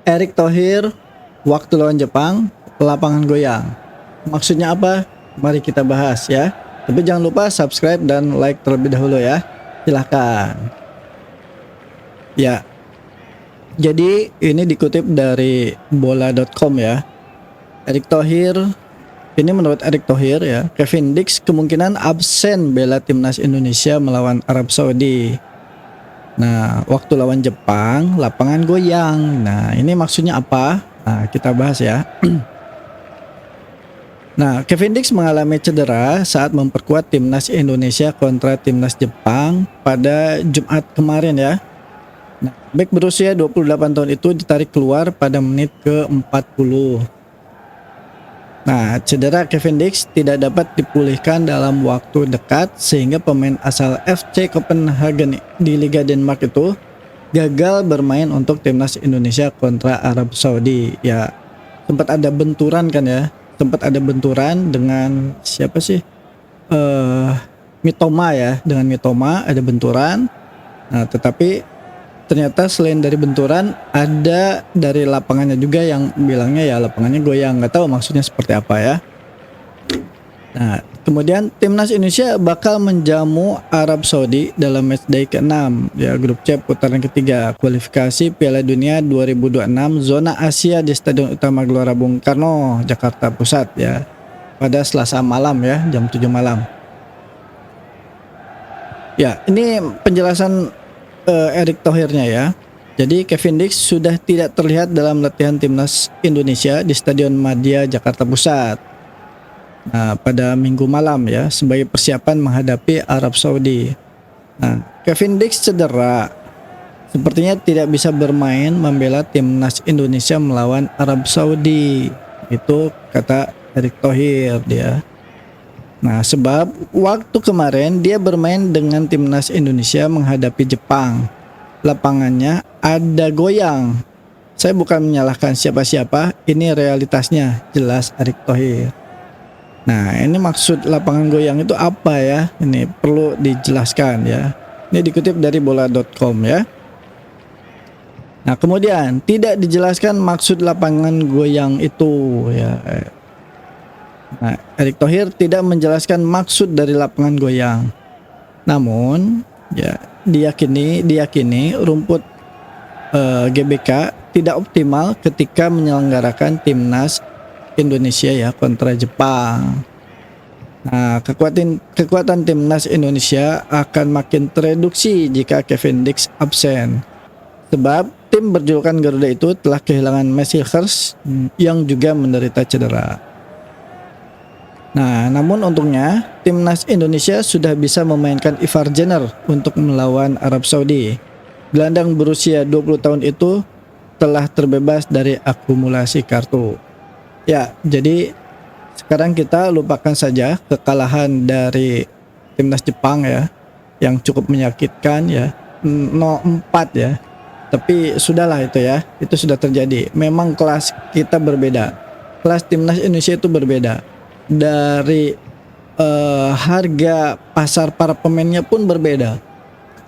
Erick Thohir, waktu lawan Jepang, lapangan goyang. Maksudnya apa? Mari kita bahas ya. Tapi jangan lupa subscribe dan like terlebih dahulu ya. Silahkan. Ya, jadi ini dikutip dari bola.com ya. Erick Thohir, ini menurut Erick Thohir ya, Kevin Dix kemungkinan absen bela timnas Indonesia melawan Arab Saudi. Nah, waktu lawan Jepang, lapangan goyang. Nah, ini maksudnya apa? Nah, kita bahas ya. Nah, Kevin Dix mengalami cedera saat memperkuat timnas Indonesia kontra timnas Jepang pada Jumat kemarin ya. Nah, bek berusia 28 tahun itu ditarik keluar pada menit ke-40. Nah, cedera Kevin Dix tidak dapat dipulihkan dalam waktu dekat sehingga pemain asal FC Copenhagen di Liga Denmark itu gagal bermain untuk timnas Indonesia kontra Arab Saudi. Ya, sempat ada benturan kan ya. Sempat ada benturan dengan siapa sih? Mitoma ya, dengan Mitoma ada benturan. Nah, tetapi ternyata selain dari benturan ada dari lapangannya juga yang bilangnya ya lapangannya goyang, nggak tahu maksudnya seperti apa ya. Nah, kemudian timnas Indonesia bakal menjamu Arab Saudi dalam matchday ke-6 ya, grup C putaran ketiga kualifikasi Piala Dunia 2026 zona Asia di Stadion Utama Gelora Bung Karno, Jakarta Pusat ya, pada Selasa malam ya, jam 7 malam. Ya, ini penjelasan Erick Thohirnya ya. Jadi Kevin Dix sudah tidak terlihat dalam latihan timnas Indonesia di Stadion Madia Jakarta Pusat. Nah, pada Minggu malam ya, sebagai persiapan menghadapi Arab Saudi. Nah, Kevin Dix cedera. Sepertinya tidak bisa bermain membela timnas Indonesia melawan Arab Saudi. Itu kata Erick Thohir dia. Nah, sebab waktu kemarin dia bermain dengan timnas Indonesia menghadapi Jepang. Lapangannya ada goyang. Saya bukan menyalahkan siapa-siapa, ini realitasnya, jelas Erick Thohir. Nah, ini maksud lapangan goyang itu apa ya? Ini perlu dijelaskan ya. Ini dikutip dari bola.com ya. Nah, kemudian tidak dijelaskan maksud lapangan goyang itu ya. Nah, Erick Thohir tidak menjelaskan maksud dari lapangan goyang. Namun, ya diyakini rumput GBK tidak optimal ketika menyelenggarakan timnas Indonesia ya kontra Jepang. Nah, kekuatan timnas Indonesia akan makin tereduksi jika Kevin Dix absen. Sebab tim berjulukan Garuda itu telah kehilangan Messi Hers yang juga menderita cedera. Nah, namun untungnya timnas Indonesia sudah bisa memainkan Ivar Jenner untuk melawan Arab Saudi. Gelandang berusia 20 tahun itu telah terbebas dari akumulasi kartu. Ya, jadi sekarang kita lupakan saja kekalahan dari timnas Jepang ya, yang cukup menyakitkan ya, 0-4 ya. Tapi sudahlah itu ya, itu sudah terjadi. Memang kelas kita berbeda. Kelas timnas Indonesia itu berbeda. Dari harga pasar para pemainnya pun berbeda.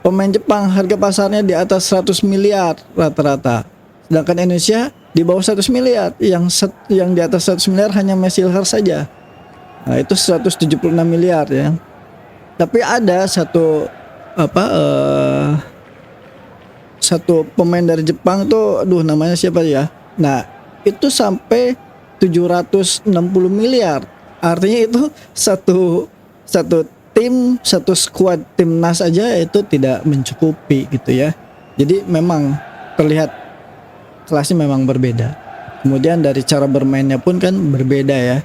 Pemain Jepang harga pasarnya di atas 100 miliar rata-rata. Sedangkan Indonesia di bawah 100 miliar. Yang di atas 100 miliar hanya Messi saja. Nah, itu 176 miliar ya. Tapi ada satu pemain dari Jepang tuh, namanya siapa ya? Nah, itu sampai 760 miliar. Artinya itu satu tim, satu skuad timnas aja itu tidak mencukupi gitu ya. Jadi memang terlihat kelasnya memang berbeda. Kemudian dari cara bermainnya pun kan berbeda ya.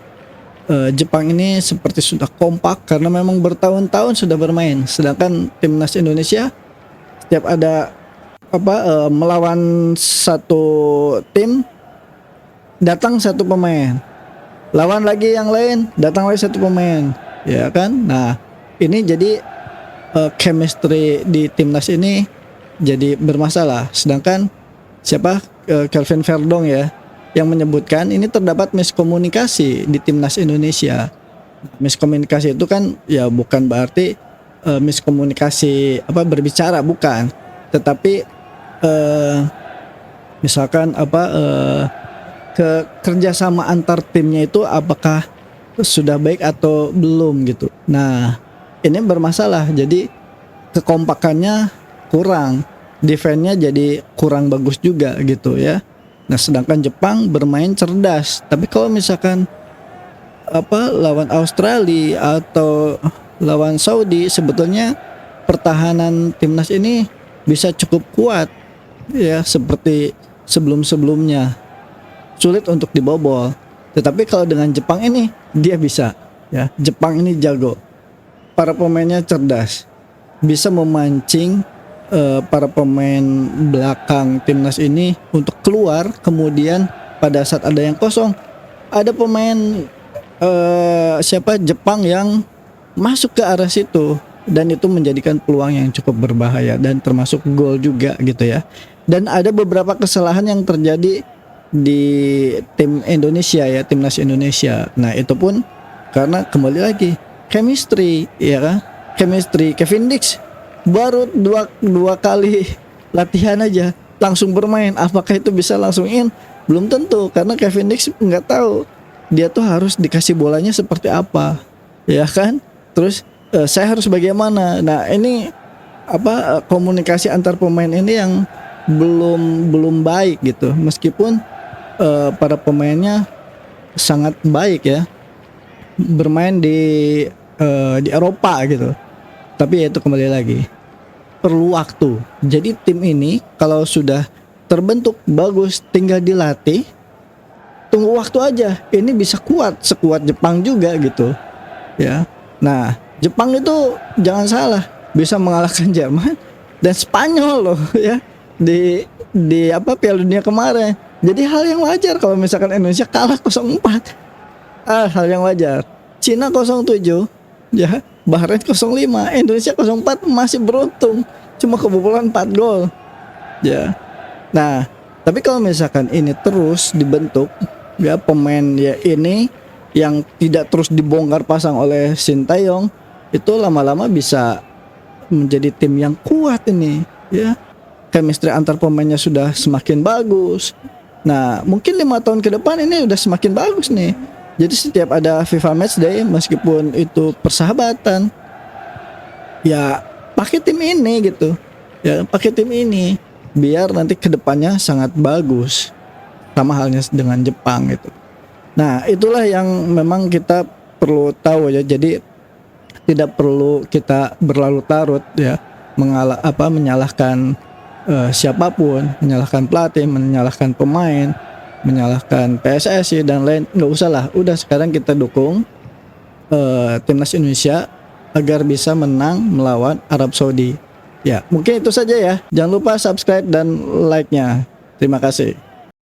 Jepang ini seperti sudah kompak karena memang bertahun-tahun sudah bermain. Sedangkan timnas Indonesia setiap ada melawan satu tim datang satu pemain. Lawan lagi yang lain, datang lagi satu pemain, ya kan? Nah, ini jadi chemistry di timnas ini jadi bermasalah. Sedangkan Kelvin Verdong ya, yang menyebutkan ini terdapat miskomunikasi di timnas Indonesia. Miskomunikasi itu kan ya bukan berarti miskomunikasi berbicara, bukan, tetapi Misalkan kerjasama antar timnya itu apakah sudah baik atau belum gitu. Nah, ini bermasalah. Jadi kekompakannya kurang, defense-nya jadi kurang bagus juga gitu ya. Nah, sedangkan Jepang bermain cerdas. Tapi kalau misalkan lawan Australia atau lawan Saudi, sebetulnya pertahanan timnas ini bisa cukup kuat ya, seperti sebelum-sebelumnya. Sulit untuk dibobol. Tetapi kalau dengan Jepang ini dia bisa ya. Jepang ini jago. Para pemainnya cerdas. Bisa memancing para pemain belakang timnas ini untuk keluar, kemudian pada saat ada yang kosong ada pemain Jepang yang masuk ke arah situ, dan itu menjadikan peluang yang cukup berbahaya dan termasuk gol juga gitu ya. Dan ada beberapa kesalahan yang terjadi di tim Indonesia ya, timnas Indonesia. Nah, itu pun karena kembali lagi chemistry ya kan. Chemistry. Kevin Dix baru dua kali latihan aja langsung bermain. Apakah itu bisa langsung in? Belum tentu, karena Kevin Dix nggak tahu dia tuh harus dikasih bolanya seperti apa, ya kan? Terus saya harus bagaimana? Nah, ini komunikasi antar pemain ini yang belum baik gitu. Meskipun para pemainnya sangat baik ya, bermain di Eropa gitu. Tapi ya itu kembali lagi perlu waktu. Jadi tim ini kalau sudah terbentuk bagus, tinggal dilatih, tunggu waktu aja. Ini bisa kuat sekuat Jepang juga gitu ya. Nah, Jepang itu jangan salah, bisa mengalahkan Jerman dan Spanyol loh ya di Piala Dunia kemarin. Jadi hal yang wajar kalau misalkan Indonesia kalah 0-4. Hal yang wajar. Cina 0-7 ya, Bahrain 0-5, Indonesia 0-4 masih beruntung, cuma kebobolan 4 gol ya. Nah, tapi kalau misalkan ini terus dibentuk ya, pemain ya ini yang tidak terus dibongkar pasang oleh Sintayong, itu lama-lama bisa menjadi tim yang kuat ini ya. Chemistry antar pemainnya sudah semakin bagus. Nah, mungkin 5 tahun ke depan ini udah semakin bagus nih. Jadi setiap ada FIFA Matchday, meskipun itu persahabatan, ya pakai tim ini gitu. Ya pakai tim ini biar nanti kedepannya sangat bagus. Sama halnya dengan Jepang gitu. Nah, itulah yang memang kita perlu tahu ya. Jadi tidak perlu kita berlarut-larut ya menyalahkan siapapun, menyalahkan pelatih, menyalahkan pemain, menyalahkan PSSI dan lain. Nggak usah lah. Udah, sekarang kita dukung timnas Indonesia agar bisa menang melawan Arab Saudi. Ya, mungkin itu saja ya. Jangan lupa subscribe dan like-nya. Terima kasih.